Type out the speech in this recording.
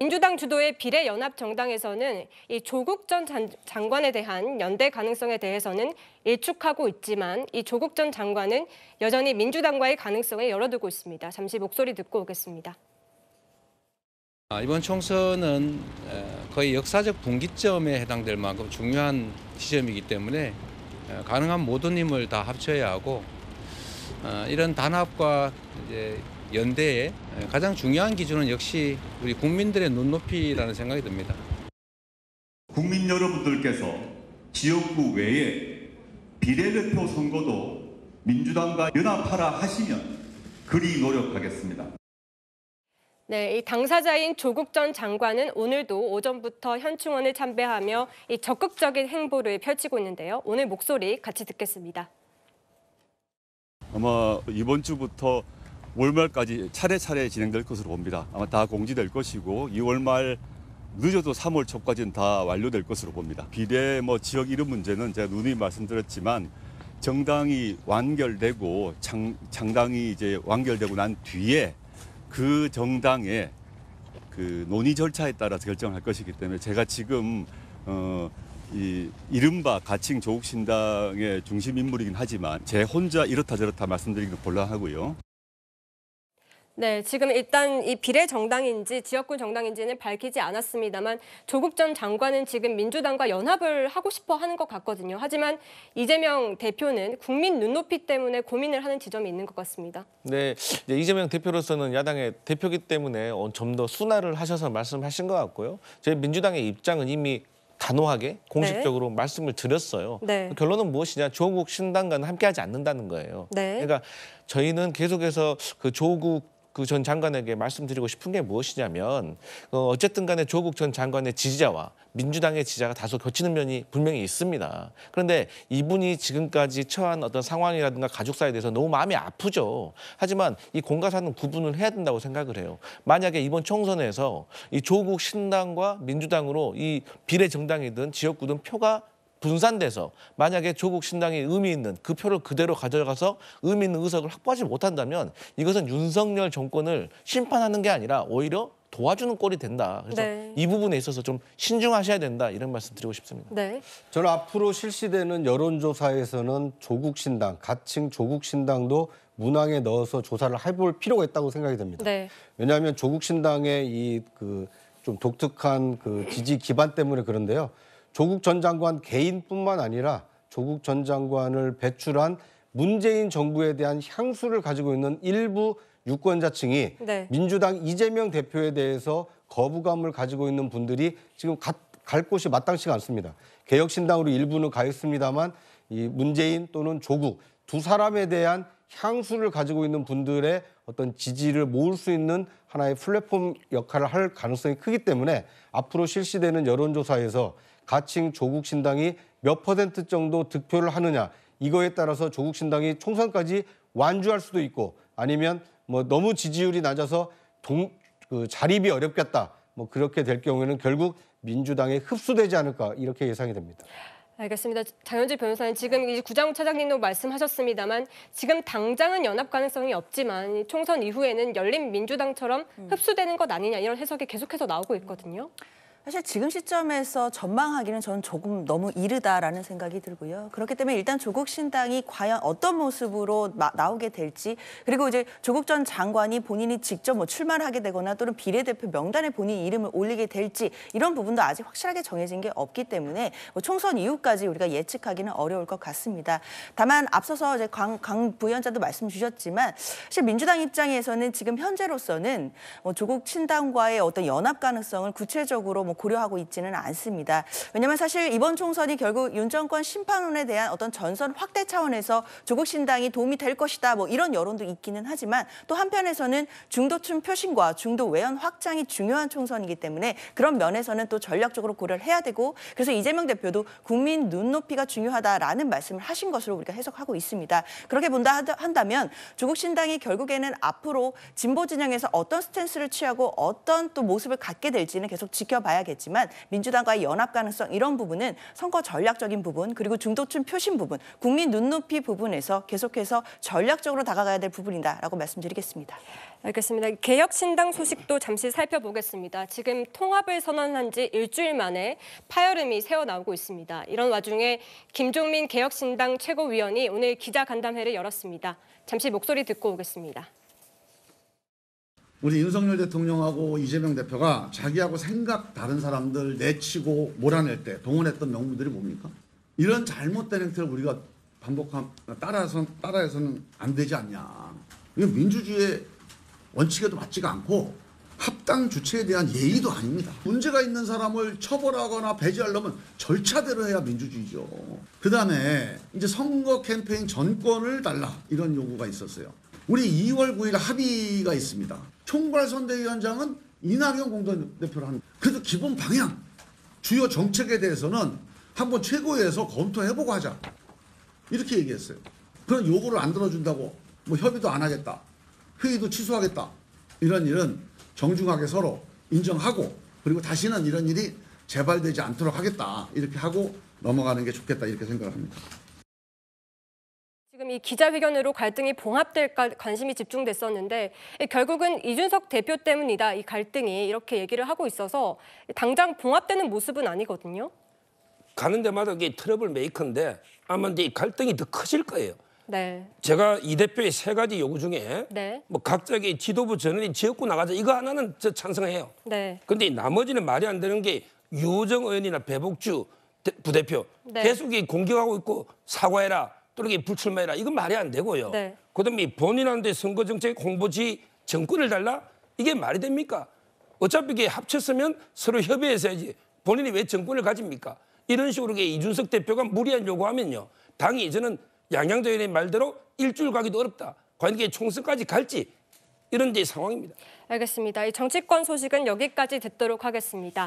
민주당 주도의 비례연합정당에서는 이 조국 전 장관에 대한 연대 가능성에 대해서는 일축하고 있지만 이 조국 전 장관은 여전히 민주당과의 가능성을 열어두고 있습니다. 잠시 목소리 듣고 오겠습니다. 이번 총선은 거의 역사적 분기점에 해당될 만큼 중요한 지점이기 때문에 가능한 모든 힘을 다 합쳐야 하고 이런 단합과 이제 연대의 가장 중요한 기준은 역시 우리 국민들의 눈높이라는 생각이 듭니다. 국민 여러분들께서 지역구 외에 비례대표 선거도 민주당과 연합하라 하시면 그리 노력하겠습니다. 네, 이 당사자인 조국 전 장관은 오늘도 오전부터 현충원을 참배하며 이 적극적인 행보를 펼치고 있는데요. 오늘 목소리 같이 듣겠습니다. 아마 이번 주부터 월말까지 차례차례 진행될 것으로 봅니다. 아마 다 공지될 것이고 2월 말 늦어도 3월 초까지는 다 완료될 것으로 봅니다. 비례 지역 이름 문제는 제가 누누이 말씀드렸지만 정당이 완결되고 창당이 이제 완결되고 난 뒤에 그 정당의 그 논의 절차에 따라서 결정할 것이기 때문에 제가 지금 이 이른바 가칭 조국신당의 중심 인물이긴 하지만 제 혼자 이렇다 저렇다 말씀드리기는 곤란하고요. 네, 지금 일단 이 비례 정당인지 지역구 정당인지는 밝히지 않았습니다만 조국 전 장관은 지금 민주당과 연합을 하고 싶어 하는 것 같거든요. 하지만 이재명 대표는 국민 눈높이 때문에 고민을 하는 지점이 있는 것 같습니다. 네, 이제 이재명 대표로서는 야당의 대표기 때문에 좀 더 순화를 하셔서 말씀하신 것 같고요. 저희 민주당의 입장은 이미 단호하게 공식적으로 말씀을 드렸어요. 네. 결론은 무엇이냐? 조국 신당과는 함께하지 않는다는 거예요. 네. 그러니까 저희는 계속해서 그 조국 그 전 장관에게 말씀드리고 싶은 게 무엇이냐면 어쨌든 간에 조국 전 장관의 지지자와 민주당의 지지자가 다소 겹치는 면이 분명히 있습니다. 그런데 이분이 지금까지 처한 어떤 상황이라든가 가족사에 대해서 너무 마음이 아프죠. 하지만 이 공과사는 구분을 해야 된다고 생각을 해요. 만약에 이번 총선에서 이 조국 신당과 민주당으로 이 비례 정당이든 지역구든 표가 분산돼서 만약에 조국 신당이 의미 있는 그 표를 그대로 가져가서 의미 있는 의석을 확보하지 못한다면 이것은 윤석열 정권을 심판하는 게 아니라 오히려 도와주는 꼴이 된다. 그래서 이 부분에 있어서 좀 신중하셔야 된다. 이런 말씀 드리고 싶습니다. 네. 저는 앞으로 실시되는 여론조사에서는 조국 신당, 가칭 조국 신당도 문항에 넣어서 조사를 해볼 필요가 있다고 생각이 됩니다. 네. 왜냐하면 조국 신당의 이 좀 독특한 지지 기반 때문에 그런데요. 조국 전 장관 개인뿐만 아니라 조국 전 장관을 배출한 문재인 정부에 대한 향수를 가지고 있는 일부 유권자층이 민주당 이재명 대표에 대해서 거부감을 가지고 있는 분들이 지금 갈 곳이 마땅치가 않습니다. 개혁신당으로 일부는 가 있습니다만 이 문재인 또는 조국 두 사람에 대한 향수를 가지고 있는 분들의 어떤 지지를 모을 수 있는 하나의 플랫폼 역할을 할 가능성이 크기 때문에 앞으로 실시되는 여론조사에서 가칭 조국 신당이 몇 % 정도 득표를 하느냐 이거에 따라서 조국 신당이 총선까지 완주할 수도 있고 아니면 너무 지지율이 낮아서 자립이 어렵겠다 그렇게 될 경우에는 결국 민주당에 흡수되지 않을까 이렇게 예상이 됩니다. 알겠습니다. 장현주 변호사님, 지금 이 구자욱 차장님도 말씀하셨습니다만 지금 당장은 연합 가능성이 없지만 총선 이후에는 열린민주당처럼 흡수되는 것 아니냐 이런 해석이 계속해서 나오고 있거든요. 사실 지금 시점에서 전망하기는 저는 조금 너무 이르다라는 생각이 들고요. 그렇기 때문에 일단 조국 신당이 과연 어떤 모습으로 나오게 될지 그리고 이제 조국 전 장관이 본인이 직접 출마를 하게 되거나 또는 비례대표 명단에 본인 이름을 올리게 될지 이런 부분도 아직 확실하게 정해진 게 없기 때문에 총선 이후까지 우리가 예측하기는 어려울 것 같습니다. 다만 앞서서 이제 강 부위원장도 말씀 주셨지만 사실 민주당 입장에서는 지금 현재로서는 조국 신당과의 어떤 연합 가능성을 구체적으로 고려하고 있지는 않습니다. 왜냐하면 사실 이번 총선이 결국 윤 정권 심판론에 대한 어떤 전선 확대 차원에서 조국 신당이 도움이 될 것이다 이런 여론도 있기는 하지만 또 한편에서는 중도층 표심과 중도 외연 확장이 중요한 총선이기 때문에 그런 면에서는 또 전략적으로 고려를 해야 되고 그래서 이재명 대표도 국민 눈높이가 중요하다라는 말씀을 하신 것으로 우리가 해석하고 있습니다. 그렇게 본다 한다면 조국 신당이 결국에는 앞으로 진보 진영에서 어떤 스탠스를 취하고 어떤 또 모습을 갖게 될지는 계속 지켜봐야 봐야겠지만 민주당과의 연합 가능성 이런 부분은 선거 전략적인 부분 그리고 중도층 표심 부분, 국민 눈높이 부분에서 계속해서 전략적으로 다가가야 될 부분이다라고 말씀드리겠습니다. 알겠습니다. 개혁신당 소식도 잠시 살펴보겠습니다. 지금 통합을 선언한 지 일주일 만에 파열음이 새어나오고 있습니다. 이런 와중에 김종민 개혁신당 최고위원이 오늘 기자간담회를 열었습니다. 잠시 목소리 듣고 오겠습니다. 우리 윤석열 대통령하고 이재명 대표가 자기하고 생각 다른 사람들 내치고 몰아낼 때 동원했던 명분들이 뭡니까? 이런 잘못된 행태를 우리가 따라해서는 안 되지 않냐. 이건 민주주의의 원칙에도 맞지가 않고 합당 주체에 대한 예의도 아닙니다. 문제가 있는 사람을 처벌하거나 배제하려면 절차대로 해야 민주주의죠. 그다음에 이제 선거 캠페인 전권을 달라 이런 요구가 있었어요. 우리 2월 9일 합의가 있습니다. 총괄선대위원장은 이낙연 공동대표를 합니다. 그래도 기본 방향, 주요 정책에 대해서는 한번 최고위에서 검토해보고 하자. 이렇게 얘기했어요. 그런 요구를 안 들어준다고 뭐 협의도 안 하겠다. 회의도 취소하겠다. 이런 일은 정중하게 서로 인정하고 그리고 다시는 이런 일이 재발되지 않도록 하겠다. 이렇게 하고 넘어가는 게 좋겠다. 이렇게 생각합니다. 지금 이 기자회견으로 갈등이 봉합될까 관심이 집중됐었는데 결국은 이준석 대표 때문이다. 이 갈등이 이렇게 얘기를 하고 있어서 당장 봉합되는 모습은 아니거든요. 가는 데마다 이게 트러블 메이커인데 아마 이제 갈등이 더 커질 거예요. 네. 제가 이 대표의 3가지 요구 중에 네. 뭐 각자의 지도부 전원이 지역구 나가자 이거 하나는 저 찬성해요. 네. 근데 나머지는 말이 안 되는 게 유호정 의원이나 배복주 부대표 네. 계속 공격하고 있고 사과해라 또는 불출마해라 이건 말이 안 되고요. 네. 그다음에 본인한테 선거정책 홍보지 정권을 달라 이게 말이 됩니까? 어차피 이게 합쳤으면 서로 협의해서 해야지 본인이 왜 정권을 가집니까? 이런 식으로 이준석 대표가 무리한 요구하면요. 당이 저는 양양도 의원의 말대로 일주일 가기도 어렵다. 과연 이게 총선까지 갈지 이런 데 상황입니다. 알겠습니다. 이 정치권 소식은 여기까지 듣도록 하겠습니다.